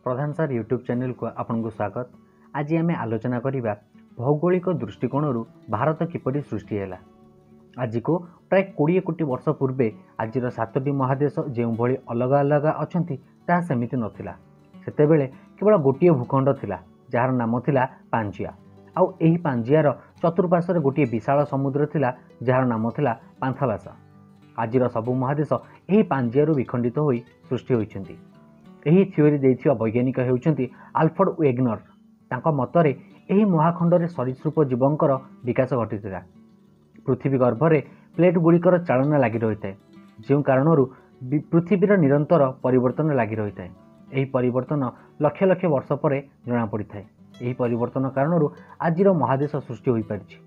प्रधान sir YouTube channel को आपको स्वागत। आज आम आलोचना करवा भौगोलिक दृष्टिकोण भारत किपरि सृष्टि है। आज को प्राय 20 कोटी वर्ष पूर्वे आज 7टी महादेश जो भली अलग अलग अच्छा ताहा सेमिति नथिला। सेतेबेले केवल गोटे भूखंड थिला जार नाम थिला पांजिया। आउ एही पांजियार चतुर्पार्श्व गोटे विशाल समुद्र थिला जार नाम थिला पांथालासा। आज सबु महादेश एही पांजियारु विखंडित होई सृष्टि होइछन्ति। एही थ्योरी देइथिबा वैज्ञानिक हेउछन्ति आल्फ्रेड वेगनर। तांका मतरे एही महाखंडरे सरीसृप जीवंकर विकास घटिथिला। पृथ्वी गर्भरे प्लेट गुड़िकर चालना लगी रही है, जो कारणरू पृथ्वीर निरंतर परिवर्तन लगी रही है। यही परिवर्तन लक्ष लक्ष वर्ष पर जना पड़ी था। यही परिवर्तन कारणरू आज महादेश सृष्टि हो पारिछि।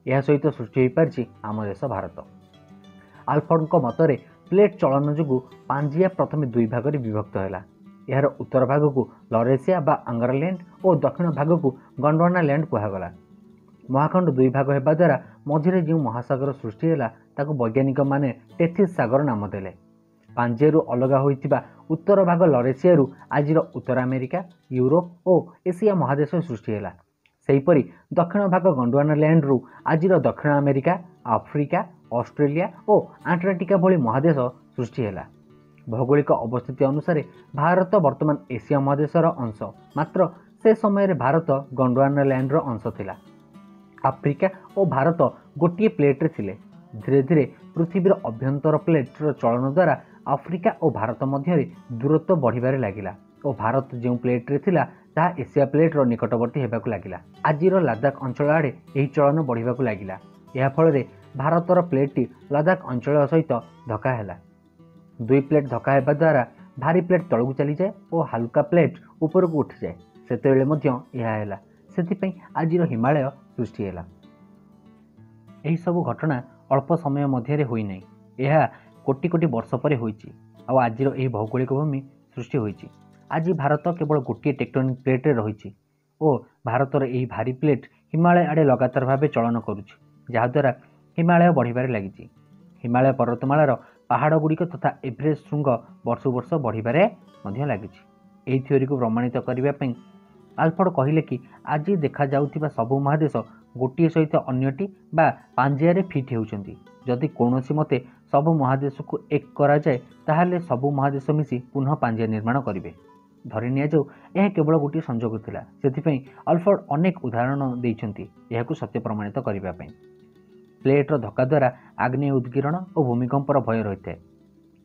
यह सहित सृष्टि हो पारिछि आम देश भारत। आल्फ्रेड मतरे प्लेट चलन जो पांजिया प्रथम दुई भाग में विभक्त है। यार उत्तर भाग को लरेसिया बा आंग्रालैंड और दक्षिण भाग को गंडवाना लैंड कहगला। महाखंड दुई भाग होगा द्वारा मझिरे जो महासागर सृष्टि है ताको वैज्ञानिक माने टेथिस सागर नाम देले। पांजियारु अलग होइतिबा उत्तर भाग लरेसियारु आज उत्तर अमेरिका, यूरोप और एशिया महादेश सृष्टि है। सेहीपरि दक्षिण भाग गंडवाना लैंड रु आज दक्षिण अमेरिका, आफ्रिका, ऑस्ट्रेलिया और आंटार्कटिका भली महादेश सृष्टि है। भौगोलिक अवस्थिति अनुसार भारत वर्तमान एशिया महादेशर अंश, मात्र से समय भारत गंडवाना लैंड अंश थिला। आफ्रिका और भारत गोटे प्लेट रे थिले। धीरे धीरे पृथ्वीर अभ्यंतर प्लेटर चलन द्वारा आफ्रिका और भारत मध्य दूरत्व बढ़िबारे लागिला और भारत जो प्लेट रे थिला ताहा एशिया प्लेटर निकटवर्ती हेबाकु लागिला। आजिर लद्दाख अंचल आड़े यही चलन बढ़िबाकु लागिला। या फल भारतर प्लेटटी लद्दाख अंचल सहित धक्का है। दुई प्लेट धक्का हेबा द्वारा भारी प्लेट तलू चली जाए और हल्का प्लेट ऊपर को उठी जाए। सेतेबेले मध्य यह है से आज हिमालय सृष्टि है। यही सब घटना अल्प समय मध्य होई नहीं, यह कोटि कोटि वर्ष पर होईची। आज भौगोलिक भूमि सृष्टि होईची। आज भारत केवल गोटे टेक्टोनिक प्लेट रे रही और भारतर यही भारी प्लेट हिमालय आड़े लगातार भाव चलन करुच्ची, जहाद्वारा हिमालय बढ़िबारे लगी। हिमालय पर्वतमालार पहाड़ गुड़िक तथा एवरेस्ट श्रृंग वर्ष वर्ष बढ़िबारे लगी। यही थ्योरी को प्रमाणित करने आल्फ्रेड कहले कि आज देखा जाउथिबा सबु महादेश गोटे सहित अन्यटी बा पांजिया फिट होउछन्ति। जदि कौनसी मते सबु महादेश को एक करा जाए ताहले सबु महादेश मिसी पुनः पांजिया निर्माण करिवे। धरि निया जाऊ यह केवल गोटे संजोग थिला। सेथिपई आल्फ्रेड अनेक उदाहरण देइछन्ति यहाकु सत्य प्रमाणित करिबा पई। प्लेटर धक्का द्वारा आग्नेय उद्गीरण और भूमिकंपर भय रही है।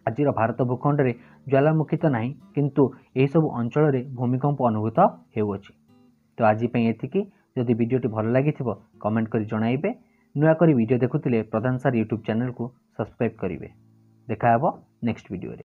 आज भारत भूखंड में ज्वालामुखी तो नहीं, किंतु यही सब अंचल में भूमिकंप अनुभूत होउछि। तो आज एतिकी। जदि वीडियोटी भल लगी कमेंट कर जणाइबे। नुआ करी वीडियो देखुतिले प्रधान सर यूट्यूब चैनल को सब्सक्राइब करिवे। देखा हबो नेक्स्ट वीडियो रे।